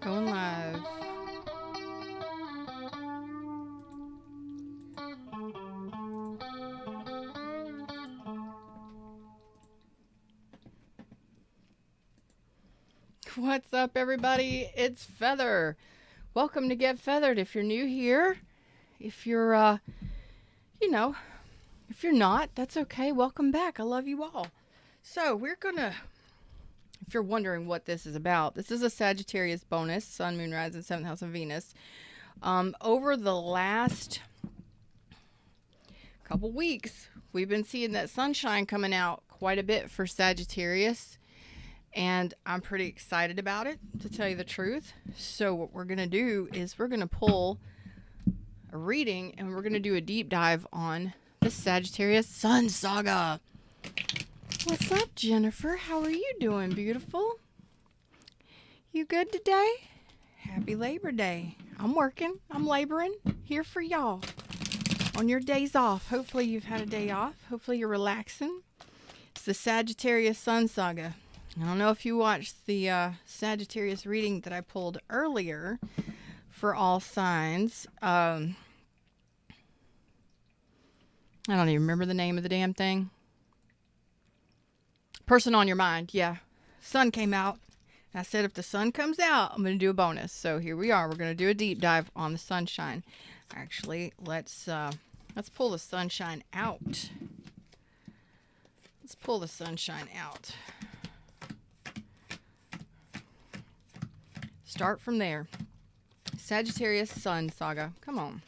Going live. What's up, everybody? It's Feather. Welcome to Get Feathered. If you're new here, if you're, if you're not, that's okay. Welcome back. I love you all. So we're gonna, if you're wondering what this is about, this is a Sagittarius bonus, Sun, Moon, Rising, 7th House of Venus. Over the last couple weeks, we've been seeing that sunshine coming out quite a bit for Sagittarius. And I'm pretty excited about it, to tell you the truth. So what we're going to do is we're going to pull a reading and we're going to do a deep dive on the Sagittarius Sun Saga. What's up, Jennifer? How are you doing, beautiful? You good today? Happy Labor Day. I'm working. I'm laboring here for y'all on your days off. Hopefully you've had a day off. Hopefully you're relaxing. It's the Sagittarius Sun Saga. I don't know if you watched the Sagittarius reading that I pulled earlier for all signs. I don't even remember the name of the damn thing. Person on your mind, yeah. Sun came out. I said if the sun comes out, I'm going to do a bonus. So here we are. We're going to do a deep dive on the sunshine. Actually, let's pull the sunshine out. Let's pull the sunshine out. Start from there. Sagittarius Sun Saga. Come on.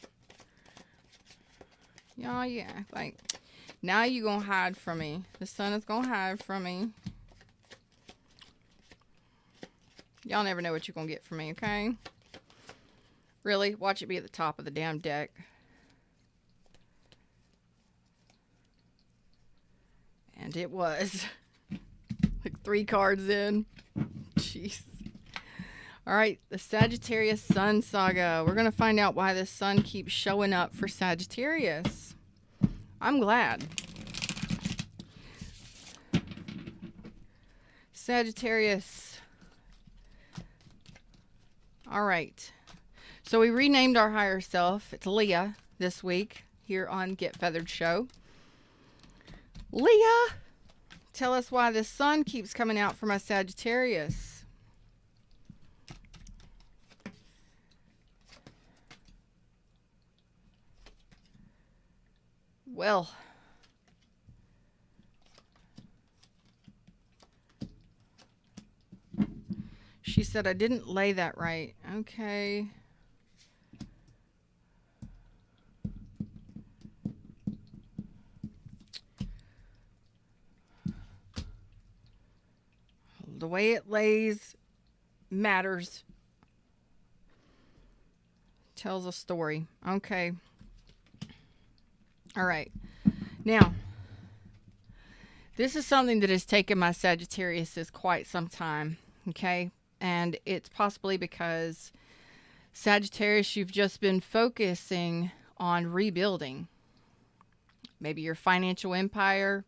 Yeah. Like, now you gonna hide from me. The sun is gonna hide from me. Y'all never know what you're gonna get from me, okay? Really? Watch it be at the top of the damn deck. And it was. Like 3 cards in. Jeez. All right, the Sagittarius Sun Saga. We're going to find out why the sun keeps showing up for Sagittarius. I'm glad. Sagittarius. All right. So we renamed our higher self. It's Leah this week here on Get Feathered Show. Leah, tell us why the sun keeps coming out for my Sagittarius. Well, she said I didn't lay that right. Okay. The way it lays matters. Tells a story. Okay. All right. Now, this is something that has taken my Sagittarius quite some time. Okay. And it's possibly because Sagittarius, you've just been focusing on rebuilding. Maybe your financial empire,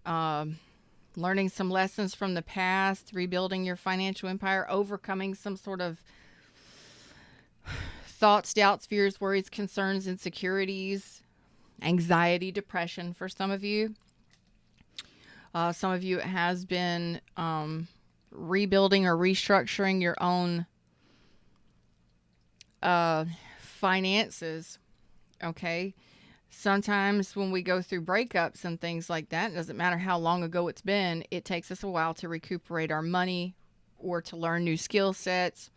learning some lessons from the past, rebuilding your financial empire, overcoming some sort of thoughts, doubts, fears, worries, concerns, insecurities, anxiety, depression for some of you. Some of you, it has been rebuilding or restructuring your own finances. Okay. Sometimes when we go through breakups and things like that, it doesn't matter how long ago it's been, it takes us a while to recuperate our money or to learn new skill sets.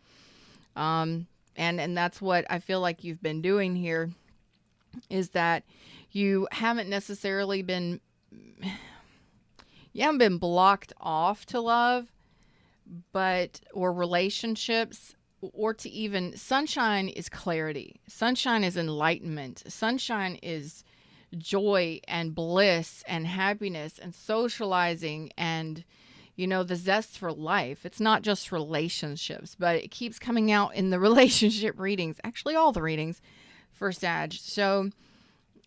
And that's what I feel like you've been doing here, is that you haven't necessarily been, you haven't been blocked off to love, or relationships, or to even, sunshine is clarity. Sunshine is enlightenment. Sunshine is joy and bliss and happiness and socializing and, the zest for life. It's not just relationships, but it keeps coming out in the relationship readings, actually all the readings for Sag. So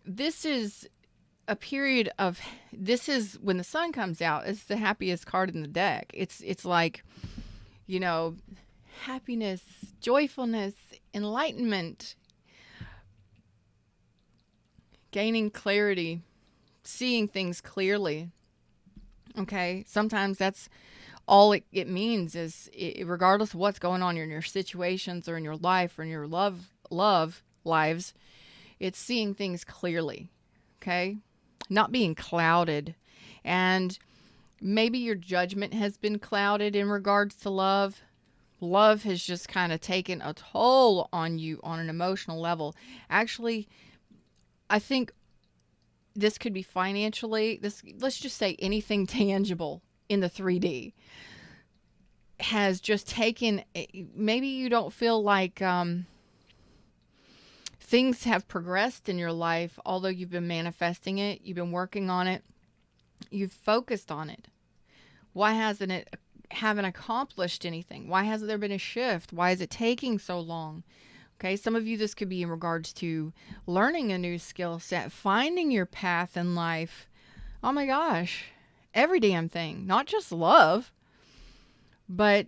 this is a period of, this is when the sun comes out, it's the happiest card in the deck. It's like, happiness, joyfulness, enlightenment, gaining clarity, seeing things clearly. Okay, sometimes that's all it means is regardless of what's going on in your situations or in your life or in your love lives, it's seeing things clearly. Okay, not being clouded. And maybe your judgment has been clouded in regards to love. Love has just kind of taken a toll on you on an emotional level. Actually, I think this could be financially, let's just say anything tangible in the 3D has just taken, maybe you don't feel like things have progressed in your life, although you've been manifesting it, you've been working on it, you've focused on it. Why hasn't it haven't accomplished anything? Why hasn't there been a shift? Why is it taking so long? Okay, some of you, this could be in regards to learning a new skill set, finding your path in life. Oh my gosh, every damn thing, not just love, but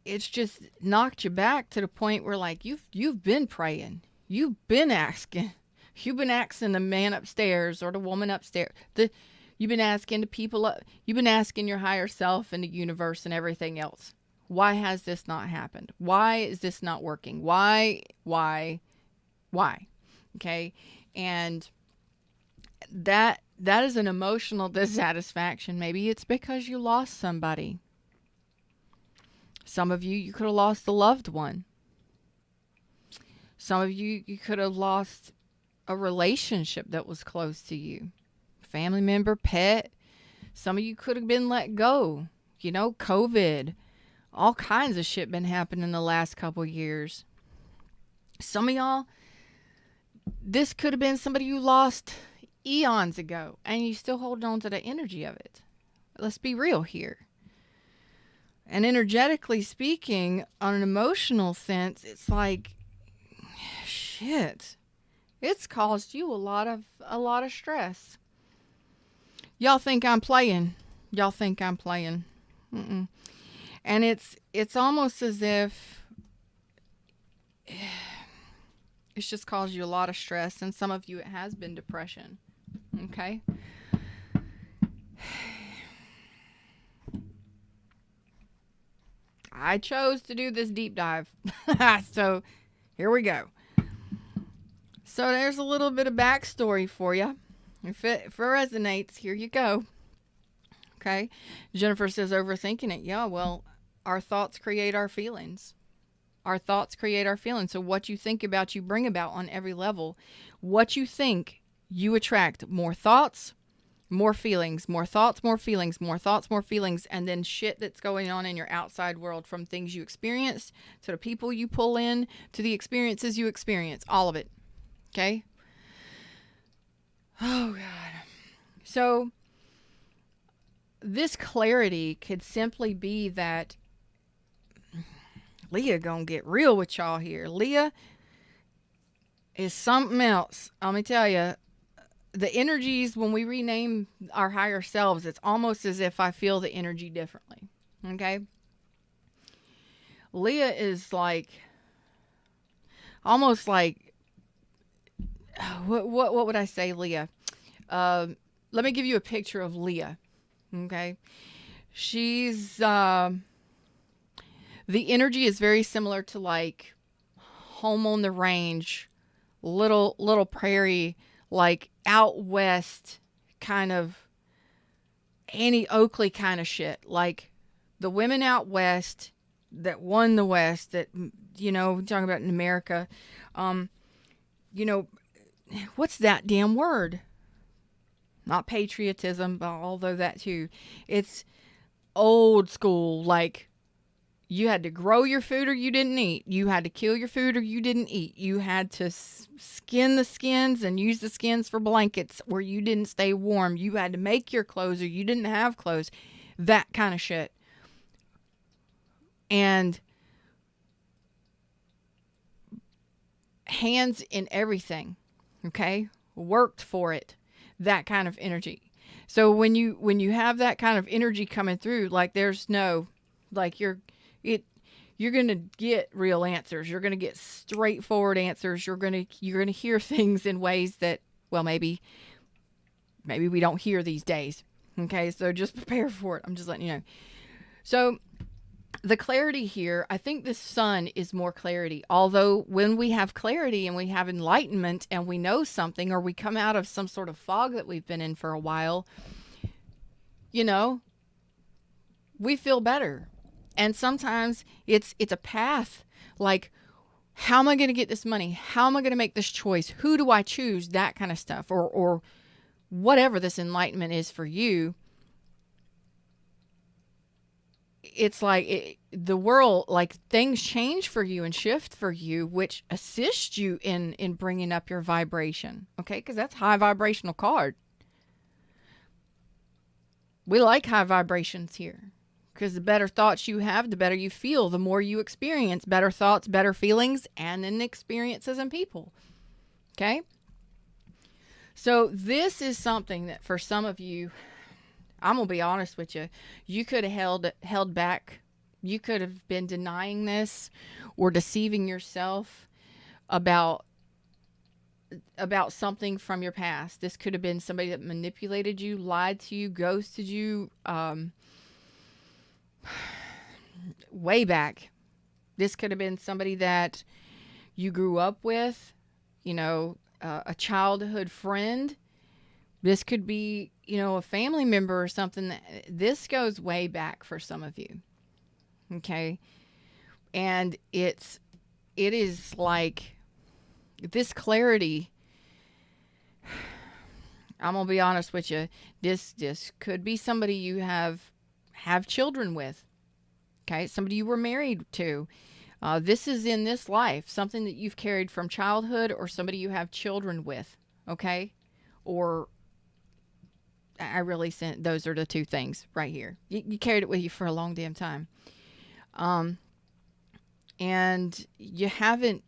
it's just knocked you back to the point where like you've been praying, you've been asking the man upstairs or the woman upstairs, you've been asking the people, you've been asking your higher self and the universe and everything else. Why has this not happened? Why is this not working? Why? Okay. And that is an emotional dissatisfaction. Maybe it's because you lost somebody. Some of you could have lost a loved one. Some of you could have lost a relationship that was close to you. Family member, pet. Some of you could have been let go. COVID. All kinds of shit been happening in the last couple years. Some of y'all, this could have been somebody you lost eons ago, and you still hold on to the energy of it. Let's be real here. And energetically speaking, on an emotional sense, it's like, shit, it's caused you a lot of stress. Y'all think I'm playing. Mm-mm. And it's almost as if it's just caused you a lot of stress. And some of you, it has been depression. Okay? I chose to do this deep dive. So here we go. So there's a little bit of backstory for you. If it resonates, here you go. Okay? Jennifer says, overthinking it. Yeah, well, our thoughts create our feelings. Our thoughts create our feelings. So what you think about, you bring about on every level. What you think, you attract more thoughts, more feelings, more thoughts, more feelings, more thoughts, more feelings, and then shit that's going on in your outside world, from things you experience to the people you pull in to the experiences you experience. All of it. Okay? Oh, God. So this clarity could simply be that Leah gonna get real with y'all here. Leah is something else. Let me tell you, the energies, when we rename our higher selves, it's almost as if I feel the energy differently. Okay? Leah is like, almost like, what would I say, Leah? Let me give you a picture of Leah. Okay? She's, the energy is very similar to like home on the range, little prairie, like out west kind of Annie Oakley kind of shit. Like the women out west that won the West, that, talking about in America, what's that damn word? Not patriotism, but although that too. It's old school, like, you had to grow your food or you didn't eat. You had to kill your food or you didn't eat. You had to skin the skins and use the skins for blankets where you didn't stay warm. You had to make your clothes or you didn't have clothes. That kind of shit. And hands in everything. Okay? Worked for it. That kind of energy. So when you have that kind of energy coming through, like there's no, like you're you're going to get real answers. You're going to get straightforward answers. You're going to hear things in ways that, well, maybe we don't hear these days. Okay, so just prepare for it. I'm just letting you know. So the clarity here, I think the sun is more clarity. Although when we have clarity and we have enlightenment and we know something, or we come out of some sort of fog that we've been in for a while, you know, we feel better. And sometimes it's a path. Like, how am I going to get this money? How am I going to make this choice? Who do I choose? That kind of stuff. Or whatever this enlightenment is for you. It's like the world, like things change for you and shift for you, which assist you in bringing up your vibration. Okay, because that's high vibrational card. We like high vibrations here, because the better thoughts you have, the better you feel. The more you experience better thoughts, better feelings, and then experiences in people. Okay, so this is something that for some of you, I'm going to be honest with you, you could have held back. You could have been denying this or deceiving yourself about something from your past. This could have been somebody that manipulated you, lied to you, ghosted you, way back. This could have been somebody that you grew up with, you know, a childhood friend. This could be, you know, a family member or something. This goes way back for some of you. Okay. And it is like this clarity. I'm going to be honest with you. This could be somebody you have children with. Okay. Somebody you were married to. This is in this life, something that you've carried from childhood, or somebody you have children with. Okay. Or I really sent, those are the two things right here. You carried it with you for a long damn time. And you haven't,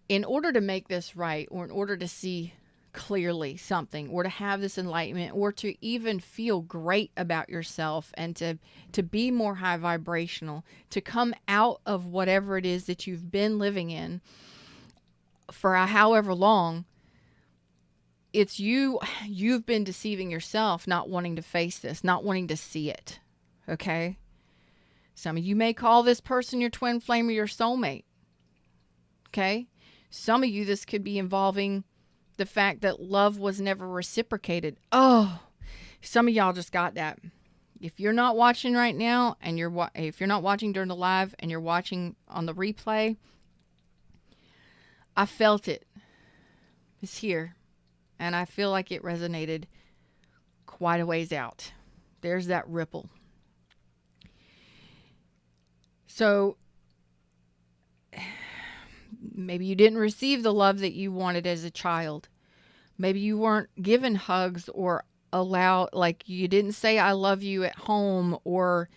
in order to make this right, or in order to see clearly something, or to have this enlightenment, or to even feel great about yourself, and to be more high vibrational, to come out of whatever it is that you've been living in for however long, it's you've been deceiving yourself, not wanting to face this, not wanting to see it. Okay? Some of you may call this person your twin flame or your soulmate. Okay? Some of you, this could be involving the fact that love was never reciprocated. Oh, some of y'all just got that. If you're not watching right now, and if you're not watching during the live and you're watching on the replay, I felt it. It's here. And I feel like it resonated quite a ways out. There's that ripple. So maybe you didn't receive the love that you wanted as a child. Maybe you weren't given hugs, or like you didn't say I love you at home, or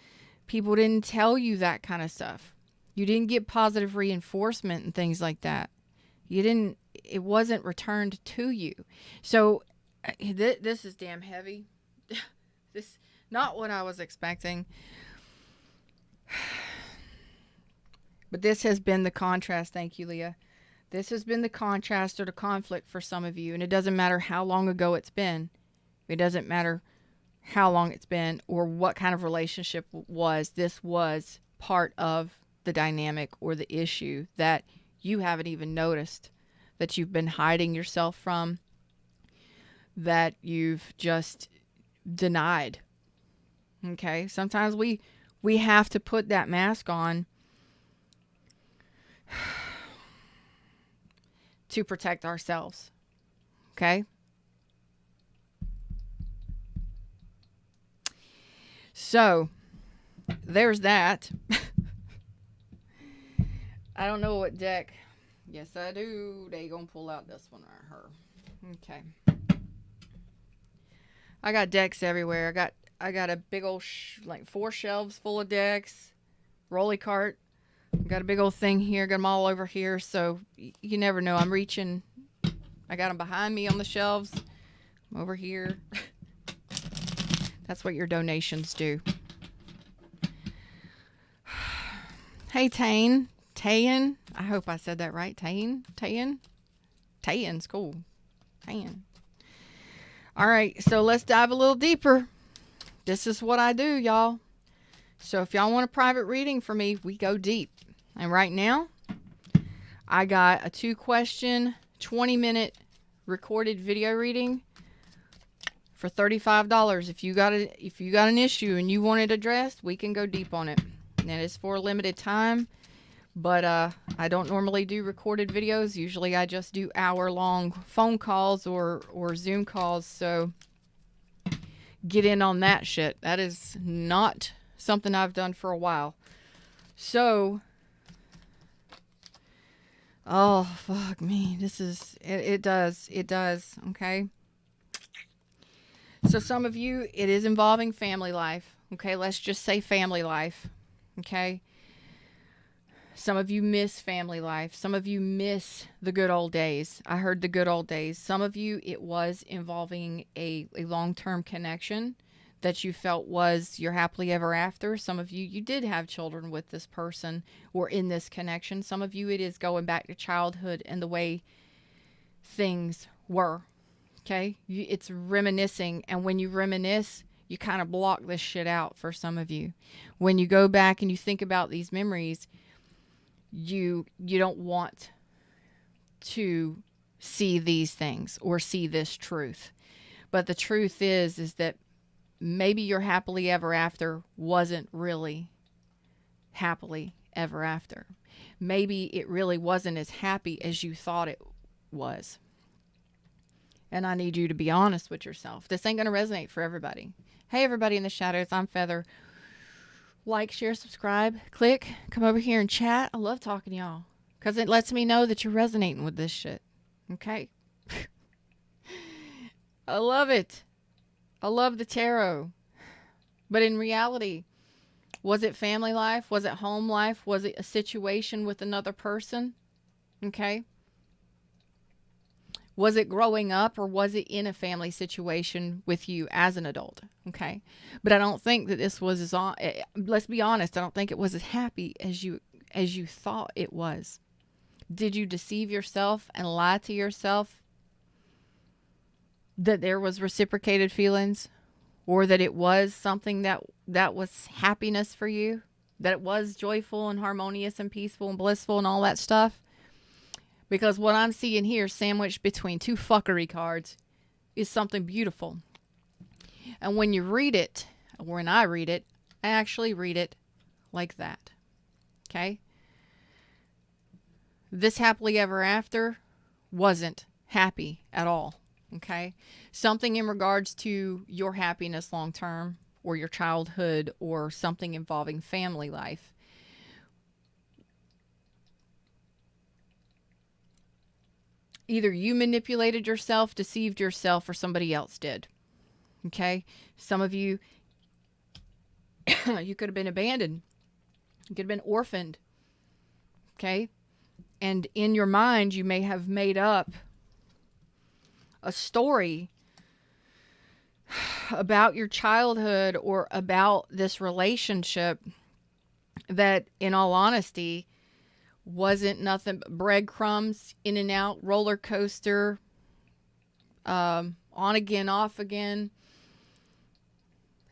people didn't tell you that kind of stuff. You didn't get positive reinforcement and things like that. It wasn't returned to you. So this is damn heavy. This, not what I was expecting. But this has been the contrast. Thank you, Leah. This has been the contrast or the conflict for some of you. And it doesn't matter how long ago it's been. It doesn't matter how long it's been or what kind of relationship was. This was part of the dynamic or the issue that you haven't even noticed, that you've been hiding yourself from, that you've just denied. Okay? Sometimes we have to put that mask on to protect ourselves. Okay? So, there's that. I don't know what deck. Yes, I do. They gonna pull out this one right here. Okay. I got decks everywhere. I got a big old like 4 shelves full of decks. Rolly cart. Got a big old thing here. Got them all over here. So you never know. I'm reaching. I got them behind me on the shelves. I'm over here. That's what your donations do. Hey, Tane. Tayan. I hope I said that right. Tayan's cool. Tayan. All right, so let's dive a little deeper. This is what I do, y'all. So if y'all want a private reading for me, we go deep. And right now, I got a 2-question, 20-minute recorded video reading for $35. If you got an issue and you want it addressed, we can go deep on it. And it's for a limited time, but I don't normally do recorded videos. Usually I just do hour-long phone calls or Zoom calls. So get in on that shit. That is not something I've done for a while. So, oh, fuck me. It does. Okay. So some of you, it is involving family life. Okay. Let's just say family life. Okay. Some of you miss family life. Some of you miss the good old days. I heard the good old days. Some of you, it was involving a long-term connection that you felt was your happily ever after. Some of you, you did have children with this person or in this connection. Some of you, it is going back to childhood and the way things were. Okay? It's reminiscing. And when you reminisce, you kind of block this shit out for some of you. When you go back and you think about these memories, you don't want to see these things or see this truth. But the truth is that maybe your happily ever after wasn't really happily ever after. Maybe it really wasn't as happy as you thought it was. And I need you to be honest with yourself. This ain't going to resonate for everybody. Hey, everybody in the shadows, I'm Feather. Like, share, subscribe, click, come over here and chat. I love talking to y'all because it lets me know that you're resonating with this shit. Okay? I love it. I love the tarot. But in reality, was it family life? Was it home life? Was it a situation with another person? Okay? Was it growing up or was it in a family situation with you as an adult? Okay. But I don't think that this was let's be honest, I don't think it was as happy as you thought it was. Did you deceive yourself and lie to yourself that there was reciprocated feelings or that it was something that was happiness for you, that it was joyful and harmonious and peaceful and blissful and all that stuff? Because what I'm seeing here, sandwiched between two fuckery cards, is something beautiful. And when you read it, or when I read it, I actually read it like that. Okay? This happily ever after wasn't happy at all. Okay? Something in regards to your happiness long term, or your childhood, or something involving family life. Either you manipulated yourself, deceived yourself, or somebody else did. Okay? Some of you, you could have been abandoned. You could have been orphaned. Okay? And in your mind, you may have made up a story about your childhood or about this relationship that, in all honesty, wasn't nothing but breadcrumbs, in and out, roller coaster, on again, off again,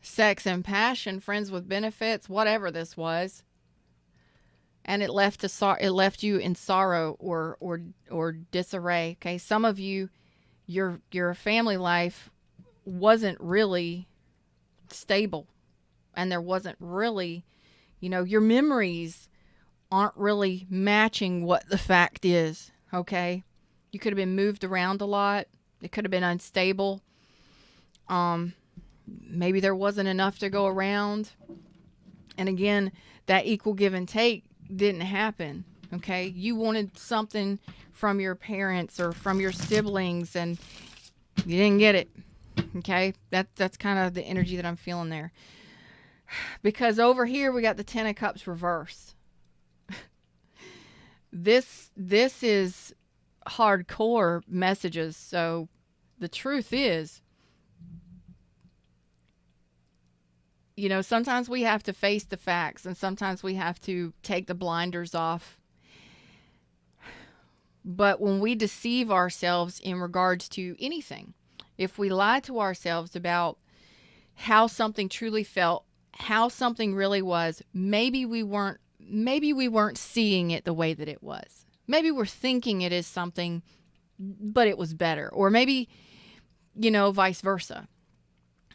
sex and passion, friends with benefits, whatever this was. And it left you in sorrow or disarray. Okay, some of you, your family life wasn't really stable, and there wasn't really, your memories aren't really matching what the fact is. Okay, you could have been moved around a lot. It could have been unstable. Maybe there wasn't enough to go around. And again, that equal give and take didn't happen. Okay, you wanted something from your parents or from your siblings, and you didn't get it. Okay, that's kind of the energy that I'm feeling there. Because over here we got the Ten of Cups reverse. This is hardcore messages. So the truth is, sometimes we have to face the facts, and sometimes we have to take the blinders off. But when we deceive ourselves in regards to anything, if we lie to ourselves about how something truly felt, how something really was, maybe we weren't seeing it the way that it was. Maybe we're thinking it is something, but it was better. Or maybe, vice versa.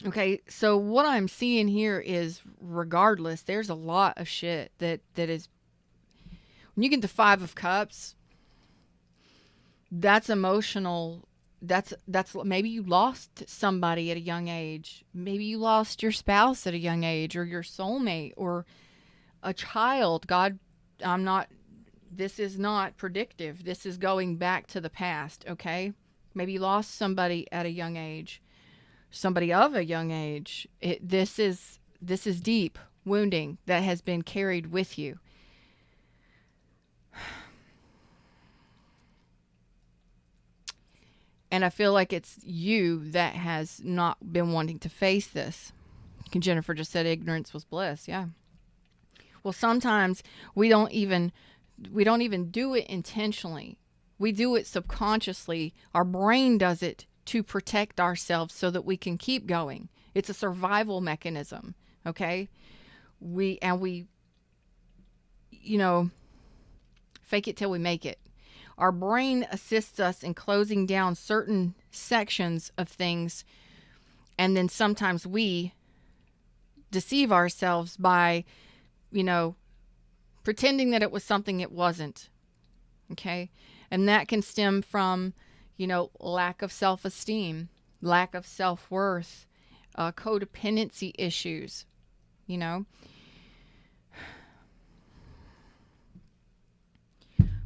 Okay, so what I'm seeing here is, regardless, there's a lot of shit that is, when you get the Five of Cups, that's emotional. That's maybe you lost somebody at a young age. Maybe you lost your spouse at a young age, or your soulmate, or a child. God, this is not predictive. This is going back to the past, okay? Maybe you lost somebody at a young age, somebody of a young age. This is deep wounding that has been carried with you. And I feel like it's you that has not been wanting to face this. Jennifer just said ignorance was bliss. Yeah. Well, sometimes we don't even do it intentionally. We do it subconsciously. Our brain does it to protect ourselves so that we can keep going. It's a survival mechanism. Okay. We fake it till we make it. Our brain assists us in closing down certain sections of things, and then sometimes we deceive ourselves by, pretending that it was something it wasn't. Okay? And that can stem from, lack of self-esteem, lack of self-worth, codependency issues,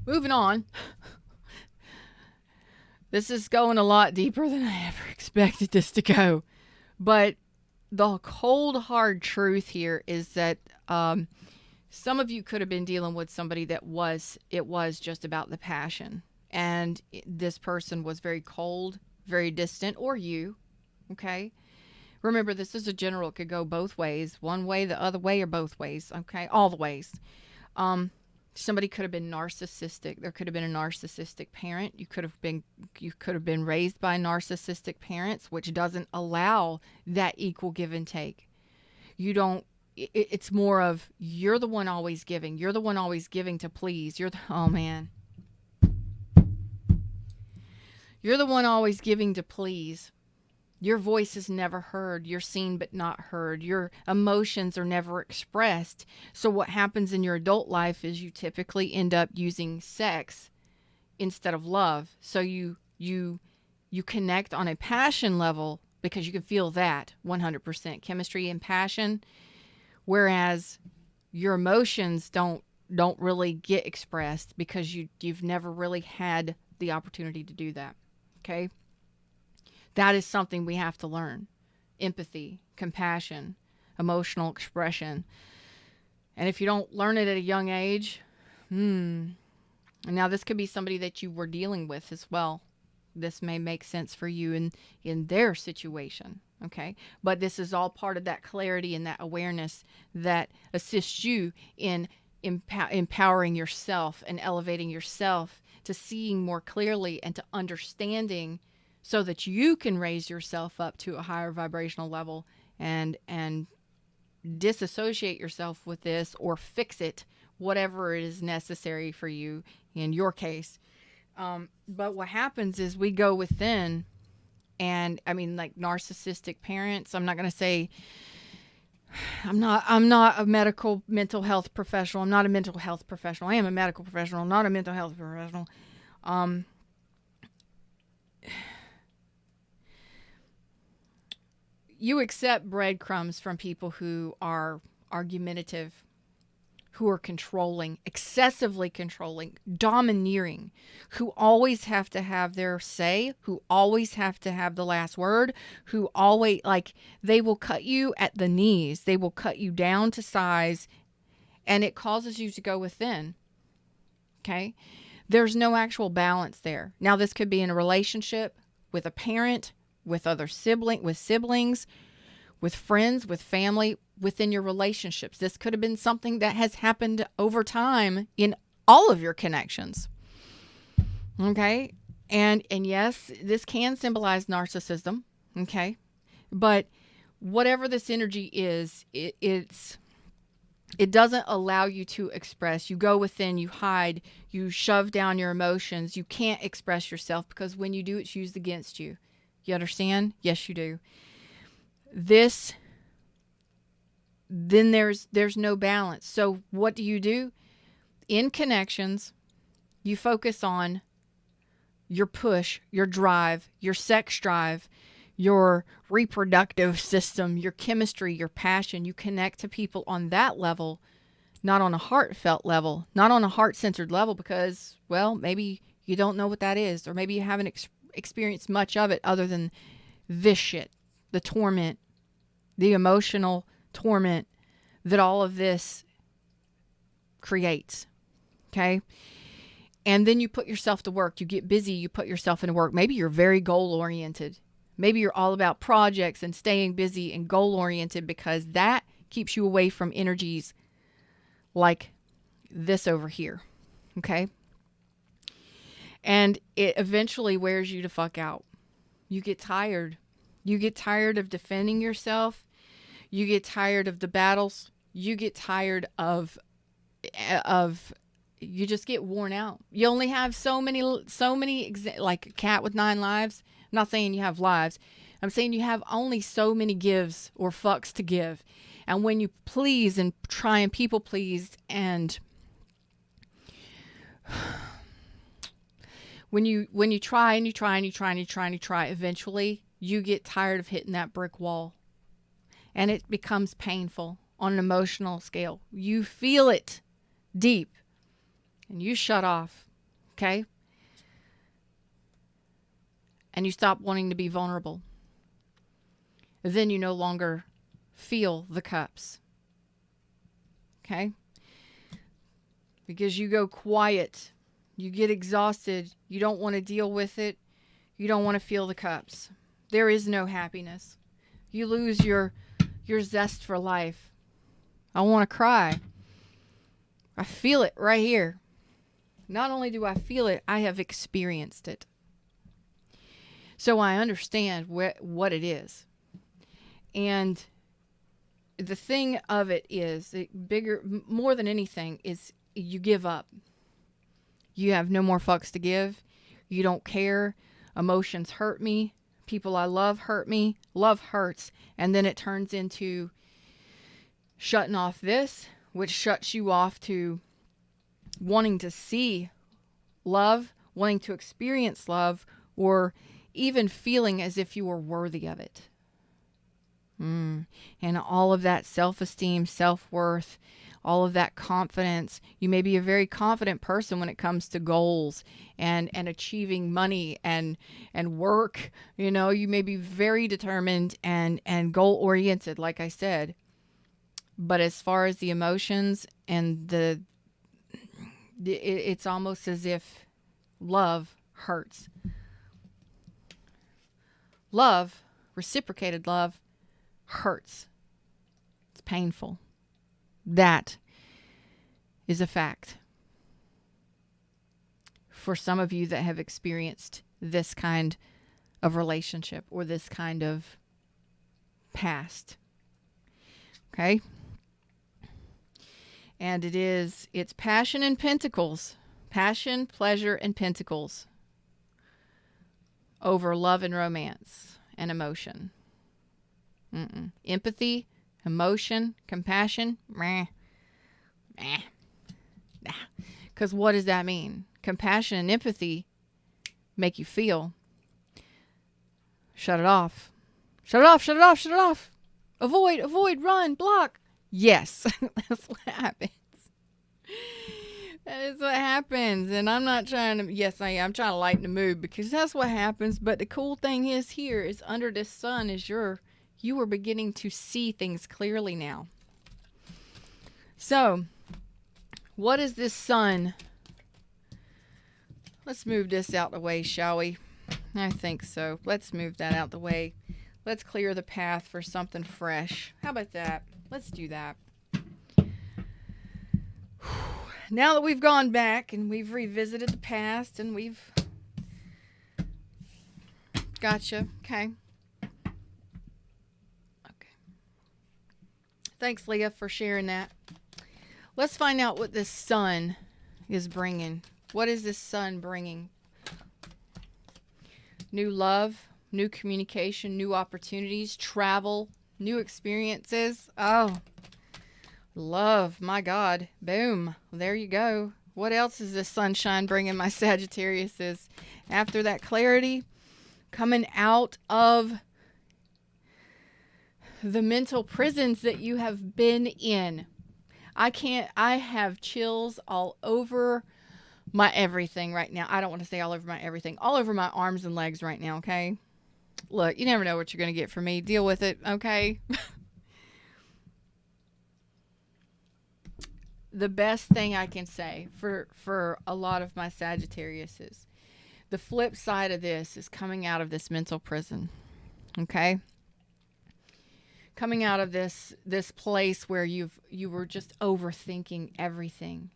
Moving on. This is going a lot deeper than I ever expected this to go. But the cold, hard truth here is that some of you could have been dealing with somebody that it was just about the passion. And this person was very cold, very distant, or you. Okay? Remember, this is a general. It could go both ways. One way, the other way, or both ways. Okay? All the ways. Somebody could have been narcissistic. There could have been a narcissistic parent. You could have been raised by narcissistic parents, which doesn't allow that equal give and take. It's more of, you're the one always giving. You're the one always giving to please. You're the one always giving to please. Your voice is never heard. You're seen but not heard. Your emotions are never expressed. So what happens in your adult life is you typically end up using sex instead of love. So you connect on a passion level because you can feel that 100% chemistry and passion, whereas your emotions don't really get expressed because you've never really had the opportunity to do that. Okay? That is something we have to learn. Empathy, compassion, emotional expression. And if you don't learn it at a young age, and now this could be somebody that you were dealing with as well. This may make sense for you in their situation, okay? But this is all part of that clarity and that awareness that assists you in empowering yourself and elevating yourself to seeing more clearly and to understanding, so that you can raise yourself up to a higher vibrational level and disassociate yourself with this, or fix it, whatever is necessary for you in your case. But what happens is we go within, and like narcissistic parents, I'm not going to say, I'm not a mental health professional. I'm not a mental health professional. I am a medical professional, not a mental health professional. You accept breadcrumbs from people who are argumentative, who are controlling, excessively controlling, domineering, who always have to have their say, who always have to have the last word, who always, they will cut you at the knees. They will cut you down to size, and it causes you to go within. Okay? There's no actual balance there. Now, this could be in a relationship, with a parent, with siblings, with friends, with family, within your relationships. This could have been something that has happened over time in all of your connections. Okay? And yes, this can symbolize narcissism. Okay? But whatever this energy is, it doesn't allow you to express. You go within, you hide, you shove down your emotions. You can't express yourself because when you do, it's used against you. You understand? Yes, you do. Then there's no balance. So what do? In connections, you focus on your push, your drive, your sex drive, your reproductive system, your chemistry, your passion. You connect to people on that level, not on a heartfelt level, not on a heart-centered level because, well, maybe you don't know what that is, or maybe you haven't experienced much of it other than this shit, the torment, the emotional torment that all of this creates. Okay? And then you put yourself to work. You get busy. You put yourself into work. Maybe you're very goal-oriented. Maybe you're all about projects and staying busy and goal-oriented because that keeps you away from energies like this over here. Okay? And it eventually wears you to fuck out. You get tired. You get tired of defending yourself. You get tired of the battles. You get tired of you just get worn out. You only have so many, like a cat with 9 lives. I'm not saying you have lives. I'm saying you have only so many gives or fucks to give. And when you please and try and people please, and when you try and you try and you try and you try and you try, eventually you get tired of hitting that brick wall. And it becomes painful on an emotional scale. You feel it deep. And you shut off. Okay? And you stop wanting to be vulnerable. Then you no longer feel the cups. Okay? Because you go quiet. You get exhausted. You don't want to deal with it. You don't want to feel the cups. There is no happiness. You lose your zest for life. I want to cry. I feel it right here. Not only do I feel it, I have experienced it. So I understand what it is. And the thing of it is, more than anything, is you give up. You have no more fucks to give. You don't care. Emotions hurt me. People I love hurt me. Love hurts. And then it turns into shutting off this, which shuts you off to wanting to see love, wanting to experience love, or even feeling as if you were worthy of it. And all of that self-esteem, self-worth, all of that confidence. You may be a very confident person when it comes to goals and achieving money and work. You know, you may be very determined and goal-oriented, like I said. But as far as the emotions and it's almost as if love hurts. Love, reciprocated love, hurts. It's painful. That is a fact. For some of you that have experienced this kind of relationship or this kind of past. Okay? And it's passion and pentacles. Passion, pleasure, and pentacles over love and romance and emotion. Empathy, emotion, compassion, because what does that mean? Compassion and empathy make you feel. Shut it off. Shut it off, shut it off, shut it off. Avoid, run, block. Yes, that's what happens. That is what happens. And I'm not trying to, yes, I am. I'm trying to lighten the mood because that's what happens. But the cool thing is here is under this sun is you are beginning to see things clearly now. So, what is this sun? Let's move this out the way, shall we? I think so. Let's move that out the way. Let's clear the path for something fresh. How about that? Let's do that. Now that we've gone back and we've revisited the past and we've... Gotcha. Okay. Okay. Thanks, Leah, for sharing that. Let's find out what this sun is bringing. What is this sun bringing? New love, new communication, new opportunities, travel, new experiences. Oh, love. My God. Boom. There you go. What else is this sunshine bringing my Sagittarius? Is after that clarity, coming out of the mental prisons that you have been in. I have chills all over my everything right now. I don't want to say all over my everything. All over my arms and legs right now, okay? Look, you never know what you're going to get from me. Deal with it, okay? The best thing I can say for a lot of my Sagittarius is the flip side of this is coming out of this mental prison, okay? Coming out of this place where you were just overthinking everything.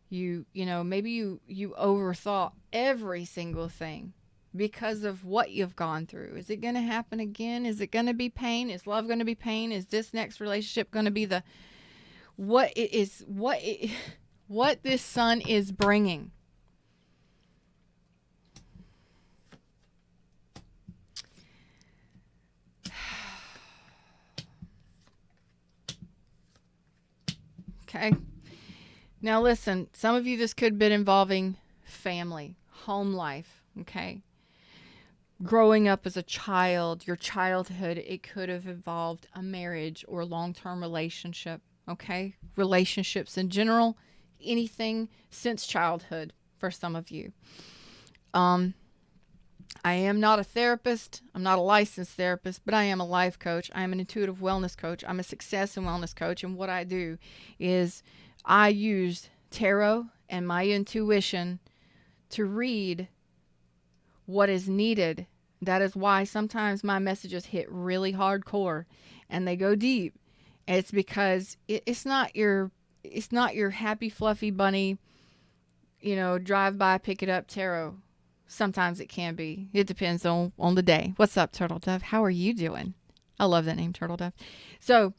You know, maybe you overthought every single thing because of what you've gone through. Is it going to happen again? Is it going to be pain? Is love going to be pain? Is this next relationship going to be the what this sun is bringing? Okay. Now listen, some of you, this could have been involving family, home life, okay? Growing up as a child, your childhood, it could have involved a marriage or a long-term relationship, okay? Relationships in general, anything since childhood for some of you. I am not a therapist. I'm not a licensed therapist, but I am a life coach. I am an intuitive wellness coach. I'm a success and wellness coach. And what I do is I use tarot and my intuition to read what is needed. That is why sometimes my messages hit really hardcore and they go deep. It's because it's not your happy fluffy bunny, you know, drive by, pick it up tarot. Sometimes it can be. It depends on the day. What's up, Turtle Dove? How are you doing? I love that name, Turtle Dove. So,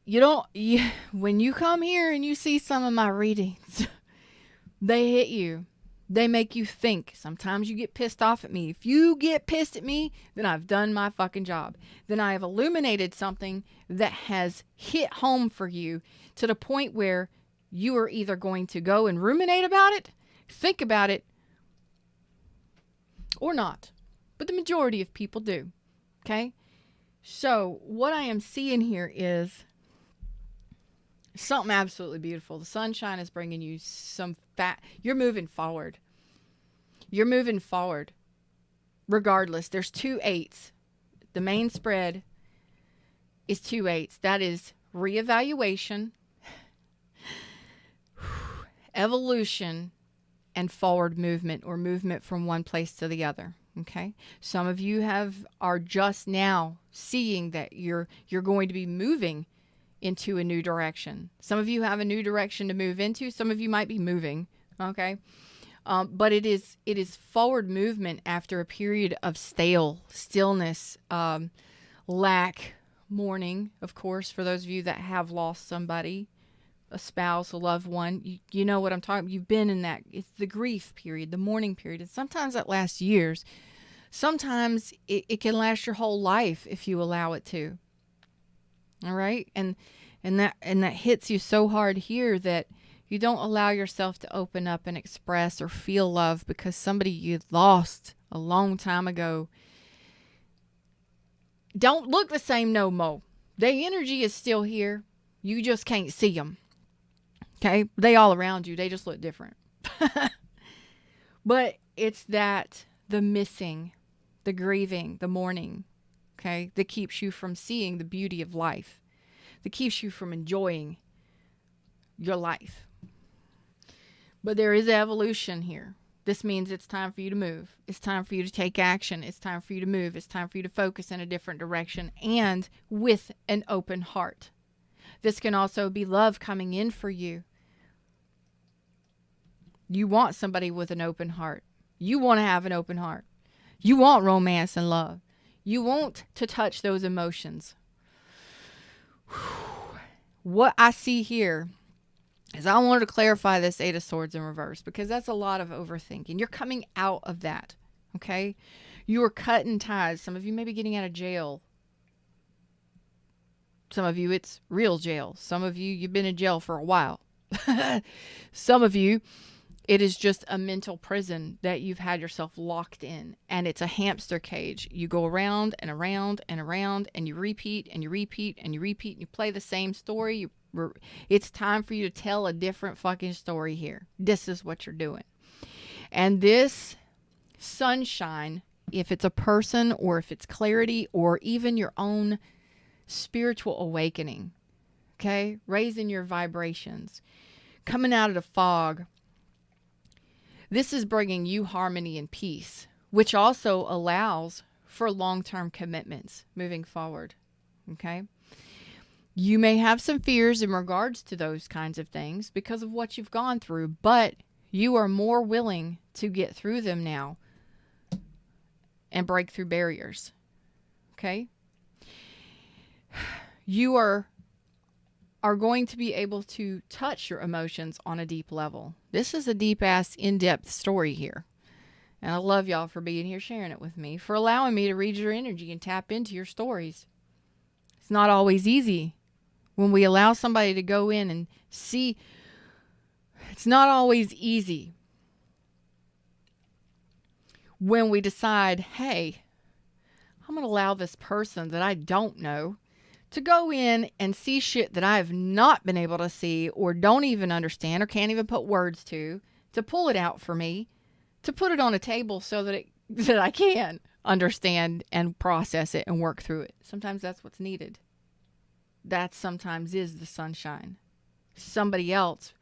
when you come here and you see some of my readings, they hit you. They make you think. Sometimes you get pissed off at me. If you get pissed at me, then I've done my fucking job. Then I have illuminated something that has hit home for you to the point where you are either going to go and ruminate about it, think about it, or not. But the majority of people do. Okay? So what I am seeing here is something absolutely beautiful. The sunshine is bringing you you're moving forward. You're moving forward. Regardless, there's 2 8s. The main spread is 2 8s. That is reevaluation, evolution, and forward movement, or movement from one place to the other. Okay. Some of you are just now seeing that you're going to be moving into a new direction. Some of you have a new direction to move into. Some of you might be moving. Okay. But it is forward movement after a period of stillness, lack, mourning, of course, for those of you that have lost somebody, a spouse, a loved one. You know what I'm talking about. You've been in that. It's the grief period, the mourning period. And sometimes that lasts years. Sometimes it can last your whole life if you allow it to. All right? And that hits you so hard here that you don't allow yourself to open up and express or feel love because somebody you lost a long time ago don't look the same no more. Their energy is still here. You just can't see them. Okay? They all around you. They just look different. But it's the missing, the grieving, the mourning, okay, that keeps you from seeing the beauty of life, that keeps you from enjoying your life. But there is evolution here. This means it's time for you to move. It's time for you to take action. It's time for you to move. It's time for you to focus in a different direction and with an open heart. This can also be love coming in for you. You want somebody with an open heart. You want to have an open heart. You want romance and love. You want to touch those emotions. What I see here is I wanted to clarify this Eight of Swords in reverse, because that's a lot of overthinking. You're coming out of that, okay? You are cutting ties. Some of you may be getting out of jail. Some of you, it's real jail. Some of you, you've been in jail for a while. Some of you, it is just a mental prison that you've had yourself locked in, and it's a hamster cage. You go around and around and around, and you repeat and you repeat and you repeat, and you play the same story. It's time for you to tell a different fucking story here. This is what you're doing. And this sunshine, if it's a person or if it's clarity or even your own spiritual awakening, okay, raising your vibrations, coming out of the fog, this is bringing you harmony and peace, which also allows for long-term commitments moving forward, okay? You may have some fears in regards to those kinds of things because of what you've gone through, but you are more willing to get through them now and break through barriers, okay? You are going to be able to touch your emotions on a deep level. This is a deep-ass, in-depth story here. And I love y'all for being here, sharing it with me, for allowing me to read your energy and tap into your stories. It's not always easy when we allow somebody to go in and see. It's not always easy when we decide, hey, I'm going to allow this person that I don't know to go in and see shit that I have not been able to see or don't even understand or can't even put words to pull it out for me, to put it on a table so that that I can understand and process it and work through it. Sometimes that's what's needed. That sometimes is the sunshine. Somebody else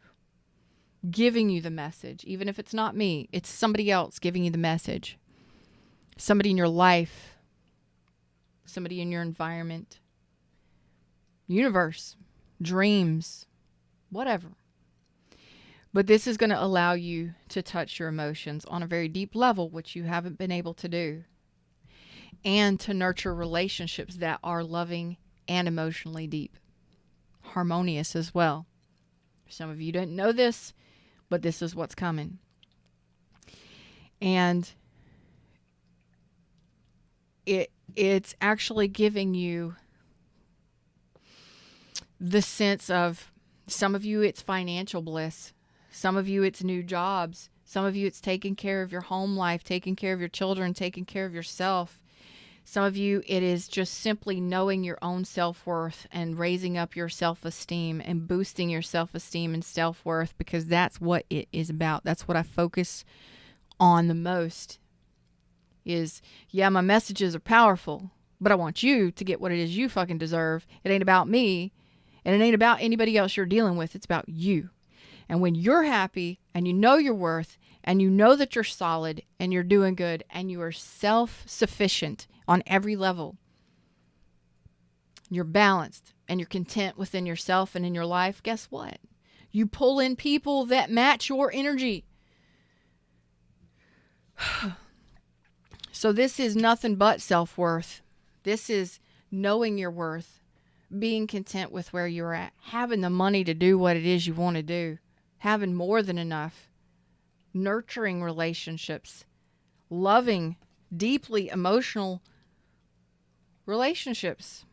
giving you the message. Even if it's not me, it's somebody else giving you the message. Somebody in your life, somebody in your environment, universe, dreams, whatever. But this is going to allow you to touch your emotions on a very deep level, which you haven't been able to do, and to nurture relationships that are loving and emotionally deep, harmonious as well. Some of you didn't know this, but this is what's coming. And it's actually giving you the sense of, some of you it's financial bliss, some of you it's new jobs, some of you it's taking care of your home life, taking care of your children, taking care of yourself. Some of you it is just simply knowing your own self-worth and raising up your self-esteem and boosting your self-esteem and self-worth, because that's what it is about. That's what I focus on the most is, yeah, my messages are powerful, but I want you to get what it is you fucking deserve. It ain't about me. And it ain't about anybody else you're dealing with. It's about you. And when you're happy and you know your worth and you know that you're solid and you're doing good and you are self-sufficient on every level, you're balanced and you're content within yourself and in your life, guess what? You pull in people that match your energy. So this is nothing but self-worth. This is knowing your worth, being content with where you're at, having the money to do what it is you want to do, having more than enough, nurturing relationships, loving, deeply emotional relationships,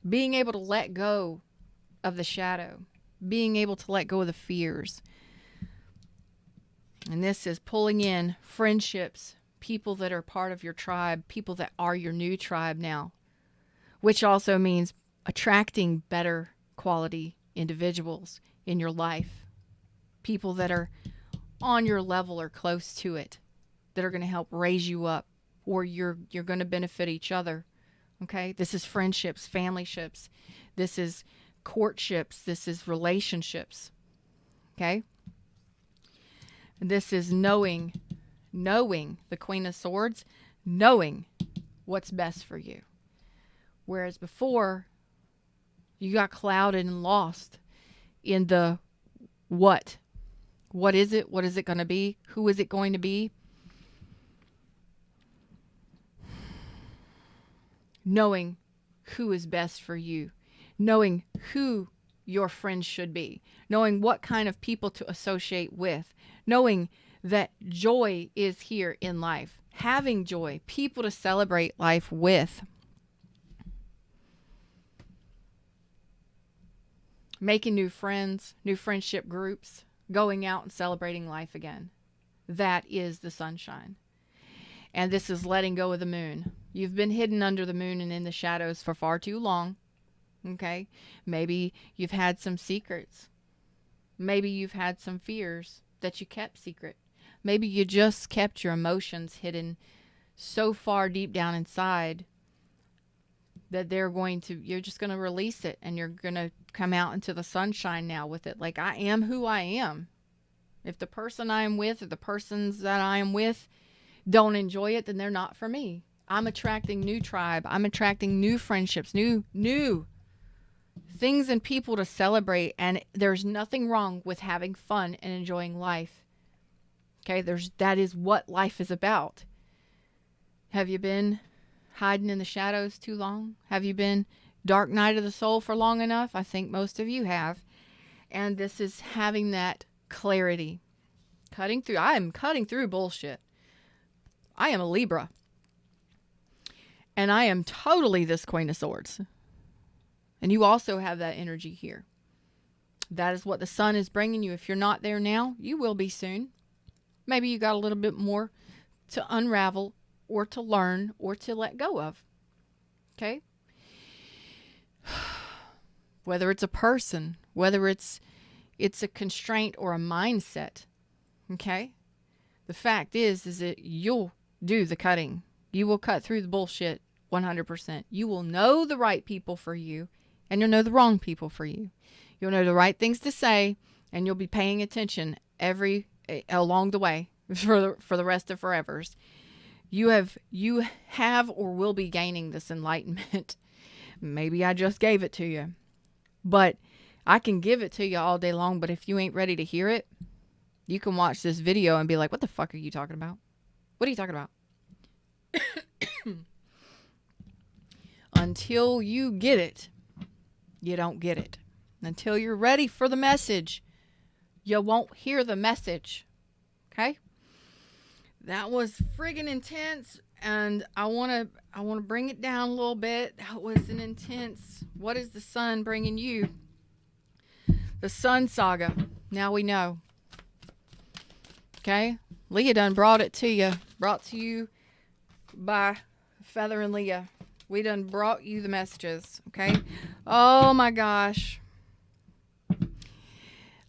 being able to let go of the shadow, being able to let go of the fears. And this is pulling in friendships, people that are part of your tribe, people that are your new tribe now, which also means attracting better quality individuals in your life, people that are on your level or close to it, that are going to help raise you up, or you're going to benefit each other. Okay? This is friendships, familyships. This is courtships. This is relationships. Okay? This is knowing the Queen of Swords, knowing what's best for you. Whereas before, you got clouded and lost in the what. What is it? What is it going to be? Who is it going to be? Knowing who is best for you. Knowing who your friends should be. Knowing what kind of people to associate with. Knowing that joy is here in life. Having joy. People to celebrate life with. Making new friends, new friendship groups, going out and celebrating life again. That is the sunshine. And this is letting go of the moon. You've been hidden under the moon and in the shadows for far too long. Okay? Maybe you've had some secrets. Maybe you've had some fears that you kept secret. Maybe you just kept your emotions hidden so far deep down inside that you're just going to release it, and you're going to come out into the sunshine now with it. Like, I am who I am. If the person I am with or the persons that I am with don't enjoy it, then they're not for me. I'm attracting new tribe. I'm attracting new friendships, new things and people to celebrate. And there's nothing wrong with having fun and enjoying life. Okay, that is what life is about. Have you been hiding in the shadows too long? Have you been dark night of the soul for long enough? I think most of you have. And this is having that clarity. I am cutting through bullshit. I am a Libra. And I am totally this Queen of Swords. And you also have that energy here. That is what the sun is bringing you. If you're not there now, you will be soon. Maybe you got a little bit more to unravel or to learn or to let go of. Okay? Whether it's a person, whether it's a constraint or a mindset. Okay? The fact is that you'll do the cutting. You will cut through the bullshit 100%. You will know the right people for you, and you'll know the wrong people for you. You'll know the right things to say, and you'll be paying attention along the way for the rest of forevers. You have or will be gaining this enlightenment. Maybe I just gave it to you, but I can give it to you all day long. But if you ain't ready to hear it, you can watch this video and be like, what the fuck are you talking about? What are you talking about? Until you get it, you don't get it. Until you're ready for the message, you won't hear the message. Okay? That was friggin' intense, and I want to bring it down a little bit. That was an intense. What is the sun bringing you? The sun saga. Now we know. Okay? Leah done brought it to you. Brought to you by Feather and Leah. We done brought you the messages. Okay? Oh my gosh.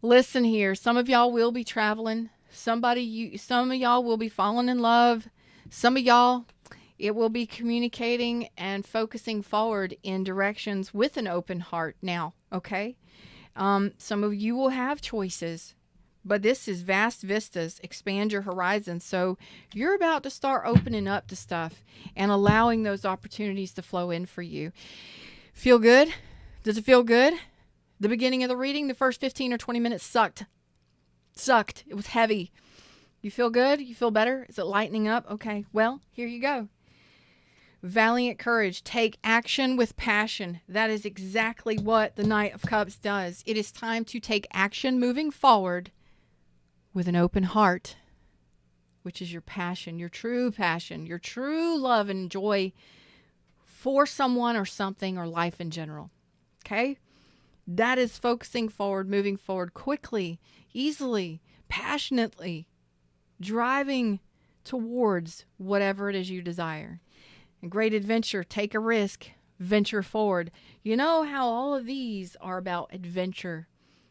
Listen here. Some of y'all will be traveling. Some of y'all will be falling in love. Some of y'all, it will be communicating and focusing forward in directions with an open heart now. Okay? Some of you will have choices. But this is vast vistas. Expand your horizons. So you're about to start opening up to stuff and allowing those opportunities to flow in for you. Feel good? Does it feel good? The beginning of the reading, the first 15 or 20 minutes sucked. It was heavy. You feel good? You feel better? Is it lightening up? Okay. Well, here you go. Valiant courage. Take action with passion. That is exactly what the Knight of Cups does. It is time to take action moving forward with an open heart, which is your passion, your true love and joy for someone or something or life in general. Okay? That is focusing forward, moving forward quickly, easily, passionately, driving towards whatever it is you desire. A great adventure, take a risk, venture forward. You know how all of these are about adventure,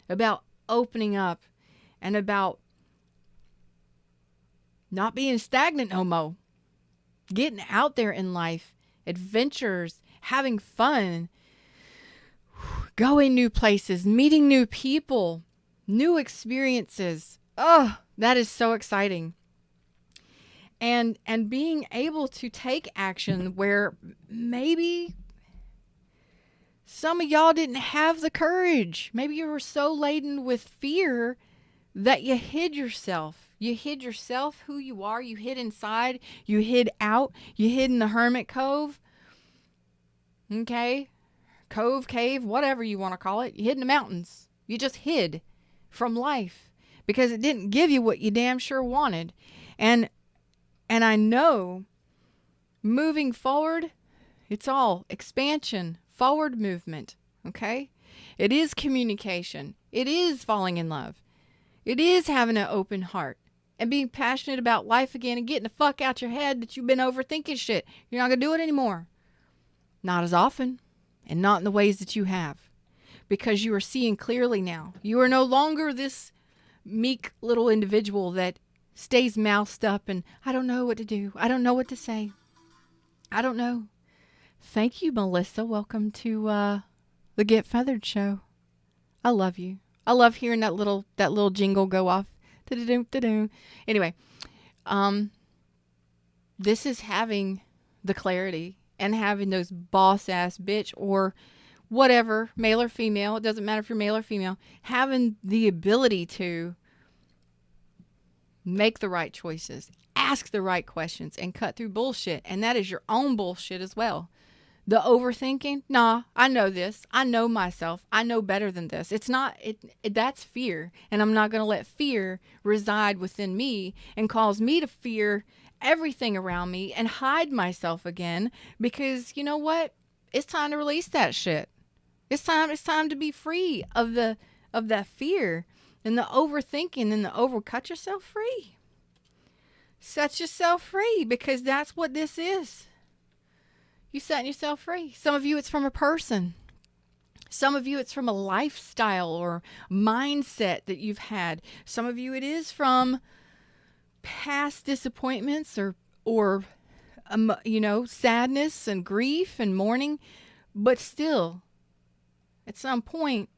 about opening up, and about not being stagnant no more. Getting out there in life, adventures, having fun, going new places, meeting new people, new experiences. Oh, That is so exciting. And being able to take action where maybe some of y'all didn't have the courage. Maybe you were so laden with fear that you hid yourself. You hid yourself, who you are. You hid inside. You hid out. You hid in the hermit cove. Okay? Cove, cave, whatever you want to call it. You hid in the mountains. You just hid from life because it didn't give you what you damn sure wanted. And I know moving forward, it's all expansion, forward movement. Okay? It is communication. It is falling in love. It is having an open heart and being passionate about life again and getting the fuck out your head that you've been overthinking shit. You're not going to do it anymore. Not as often and not in the ways that you have, because you are seeing clearly now. You are no longer this meek little individual that stays moused up and I don't know what to do. I don't know what to say. I don't know. Thank you, Melissa. Welcome to the Get Feathered show. I love you. I love hearing that little jingle go off. Anyway, this is having the clarity and having those boss ass bitch or whatever, male or female, it doesn't matter if you're male or female, having the ability to make the right choices, ask the right questions, and cut through bullshit. And that is your own bullshit as well. The overthinking, nah, I know this. I know myself. I know better than this. It's not, that's fear. And I'm not going to let fear reside within me and cause me to fear everything around me and hide myself again, because you know what? It's time to release that shit. It's time to be free of that fear and the overthinking and cut yourself free. Set yourself free, because that's what this is. You setting yourself free. Some of you, it's from a person. Some of you, it's from a lifestyle or mindset that you've had. Some of you, it is from past disappointments or sadness and grief and mourning. But still, at some point,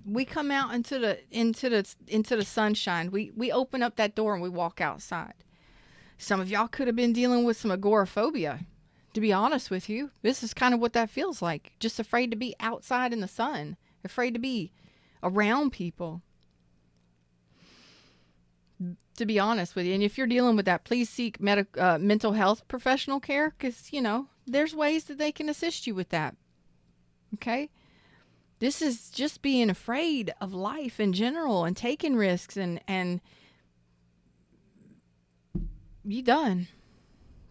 we come out into the sunshine. We open up that door and we walk outside. Some of y'all could have been dealing with some agoraphobia, to be honest with you. This is kind of what that feels like. Just afraid to be outside in the sun. Afraid to be around people. To be honest with you. And if you're dealing with that, please seek mental health professional care, because, there's ways that they can assist you with that. Okay? This is just being afraid of life in general and taking risks and you done.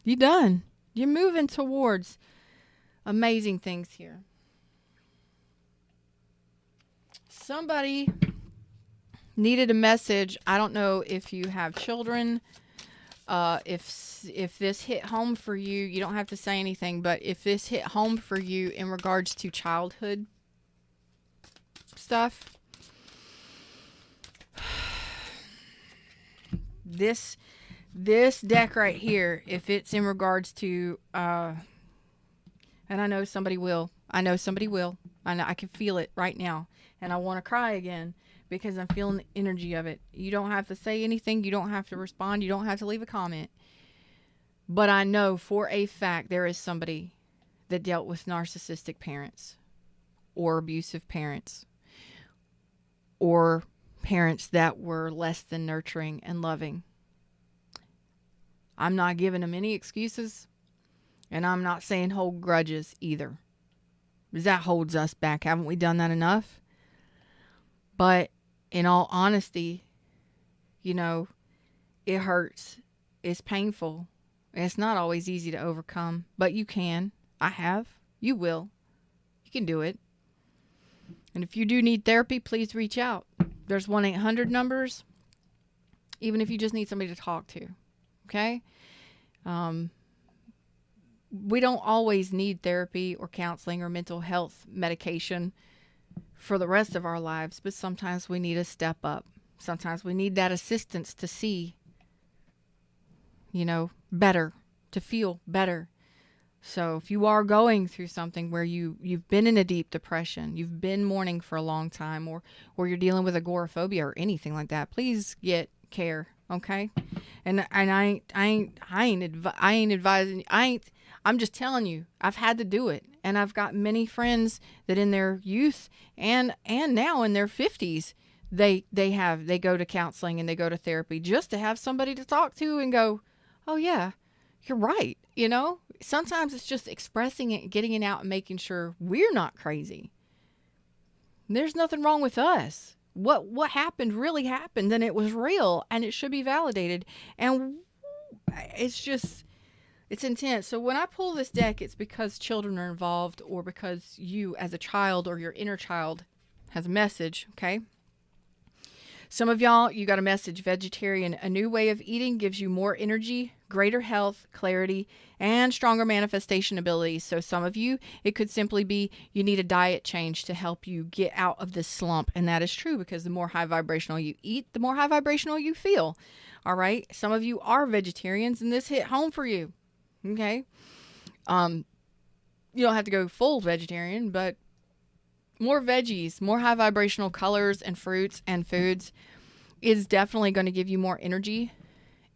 You're moving towards amazing things here. Somebody needed a message. I don't know if you have children. If this hit home for you, you don't have to say anything, but if this hit home for you in regards to childhood stuff, this deck right here, if it's in regards to, and I know somebody will. I know I can feel it right now. And I want to cry again because I'm feeling the energy of it. You don't have to say anything. You don't have to respond. You don't have to leave a comment. But I know for a fact there is somebody that dealt with narcissistic parents or abusive parents or parents that were less than nurturing and loving. I'm not giving them any excuses, and I'm not saying hold grudges either, because that holds us back. Haven't we done that enough? But in all honesty, it hurts. It's painful. And it's not always easy to overcome, but you can. I have. You will. You can do it. And if you do need therapy, please reach out. There's 1-800 numbers, even if you just need somebody to talk to. Okay? We don't always need therapy or counseling or mental health medication for the rest of our lives, but sometimes we need to step up. Sometimes we need that assistance to see, better, to feel better. So if you are going through something where you've been in a deep depression, you've been mourning for a long time, or you're dealing with agoraphobia or anything like that, please get care, okay? And I ain't advising. I'm just telling you, I've had to do it, and I've got many friends that in their youth and now in their 50s, they go to counseling and they go to therapy just to have somebody to talk to and go, oh yeah, you're right. Sometimes it's just expressing it, getting it out, and making sure we're not crazy. There's nothing wrong with us. What happened really happened, and it was real, and it should be validated. And it's intense. So when I pull this deck, it's because children are involved, or because you as a child or your inner child has a message, okay? Some of y'all, you got a message: vegetarian. A new way of eating gives you more energy, greater health, clarity, and stronger manifestation abilities. So some of you, it could simply be you need a diet change to help you get out of this slump. And that is true, because the more high vibrational you eat, the more high vibrational you feel. All right. Some of you are vegetarians, and this hit home for you. Okay. You don't have to go full vegetarian, but more veggies, more high vibrational colors and fruits and foods is definitely going to give you more energy.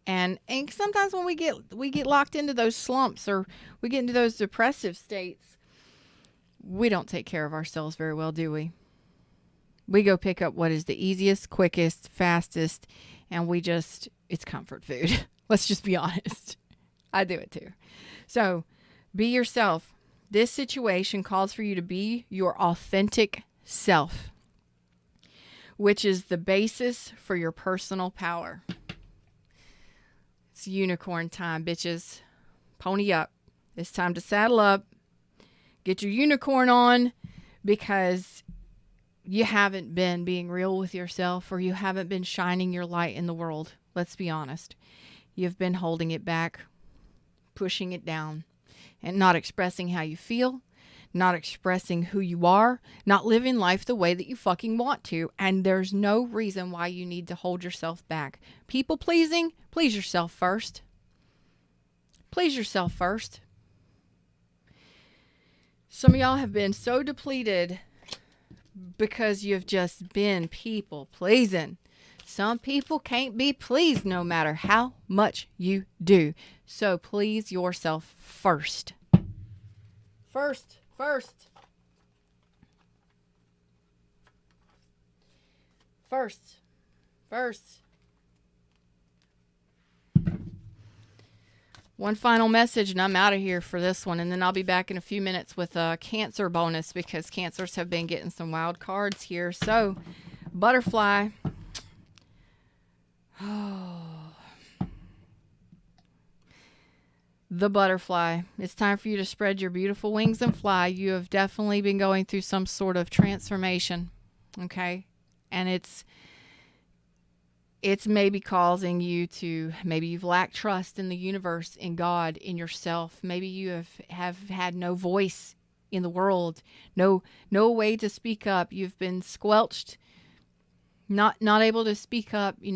And sometimes when we get locked into those slumps, or we get into those depressive states, we don't take care of ourselves very well, do we? We go pick up what is the easiest, quickest, fastest, and it's comfort food. Let's just be honest. I do it too. So be yourself. This situation calls for you to be your authentic self, which is the basis for your personal power. It's unicorn time, bitches. Pony up. It's time to saddle up. Get your unicorn on, because you haven't been being real with yourself, or you haven't been shining your light in the world. Let's be honest. You've been holding it back, pushing it down, and not expressing how you feel, not expressing who you are, not living life the way that you fucking want to. And there's no reason why you need to hold yourself back. People pleasing, please yourself first. Please yourself first. Some of y'all have been so depleted because you've just been people pleasing. Some people can't be pleased no matter how much you do. So please yourself first. First. One final message, and I'm out of here for this one. And then I'll be back in a few minutes with a Cancer bonus, because Cancers have been getting some wild cards here. So, butterfly. The butterfly. It's time for you to spread your beautiful wings and fly. You have definitely been going through some sort of transformation. Okay? And it's maybe causing you to, maybe you've lacked trust in the universe, in God, in yourself. Maybe you have had no voice in the world, no way to speak up. You've been squelched, not able to speak up. You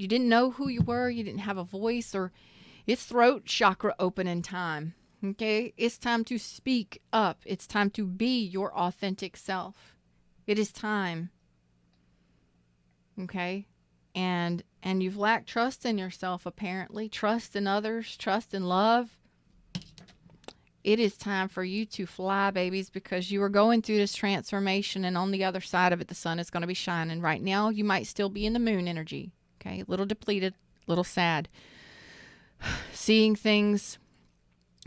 didn't know who you were. You didn't have a voice, or it's throat chakra opening time. Okay, it's time to speak up. It's time to be your authentic self. It is time. Okay. And you've lacked trust in yourself, apparently. Trust in others, trust in love. It is time for you to fly, babies, because you are going through this transformation, and on the other side of it, the sun is going to be shining. Right now, you might still be in the moon energy. Okay, a little depleted, a little sad. Seeing things,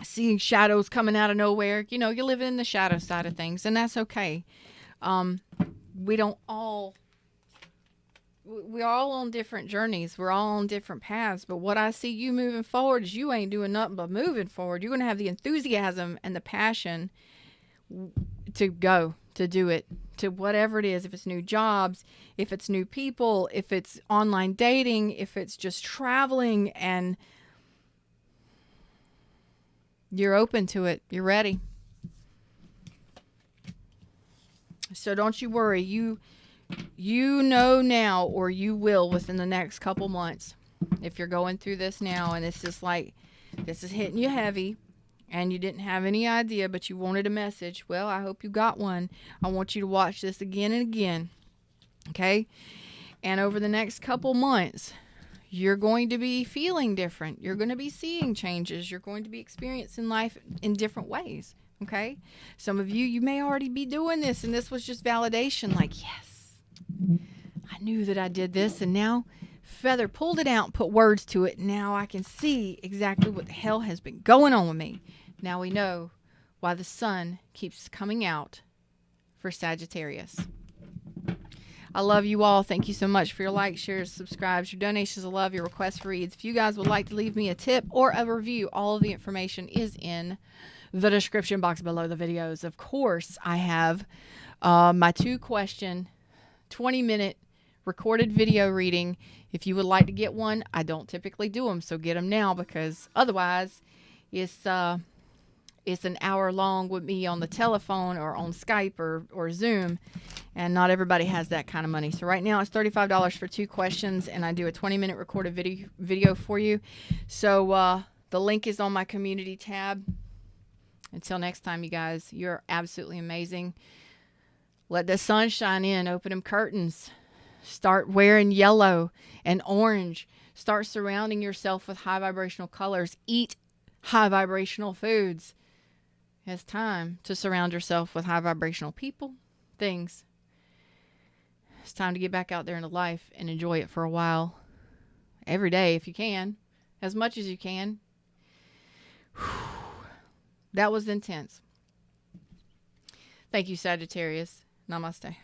seeing shadows coming out of nowhere. You're living in the shadow side of things, and that's okay. We're all on different journeys. We're all on different paths. But what I see you moving forward is you ain't doing nothing but moving forward. You're going to have the enthusiasm and the passion to go, to do it, to whatever it is. If it's new jobs, if it's new people, if it's online dating, if it's just traveling, and you're open to it. You're ready. So don't you worry. You know now, or you will within the next couple months, if you're going through this now and it's just like, this is hitting you heavy, and you didn't have any idea, but you wanted a message, well, I hope you got one. I want you to watch this again and again. Okay? And over the next couple months, you're going to be feeling different. You're going to be seeing changes. You're going to be experiencing life in different ways. Okay? Some of you may already be doing this, and this was just validation. Like, yes, I knew that I did this, and now Feather pulled it out and put words to it. Now I can see exactly what the hell has been going on with me. Now we know why the sun keeps coming out for Sagittarius. I love you all. Thank you so much for your likes, shares, subscribes, your donations of love, your requests for reads. If you guys would like to leave me a tip or a review, all of the information is in the description box below the videos. Of course, I have my 2-question, 20-minute recorded video reading. If you would like to get one, I don't typically do them, so get them now, because otherwise it's an hour long with me on the telephone or on Skype or Zoom, and not everybody has that kind of money. So right now it's $35 for 2 questions, and I do a 20-minute recorded video for you. So the link is on my community tab. Until next time, you guys, you're absolutely amazing. Let the sun shine in. Open them curtains. Start wearing yellow and orange. Start surrounding yourself with high vibrational colors. Eat high vibrational foods. It's time to surround yourself with high vibrational people, things. It's time to get back out there into life and enjoy it for a while. Every day if you can. As much as you can. That was intense. Thank you, Sagittarius. Namaste.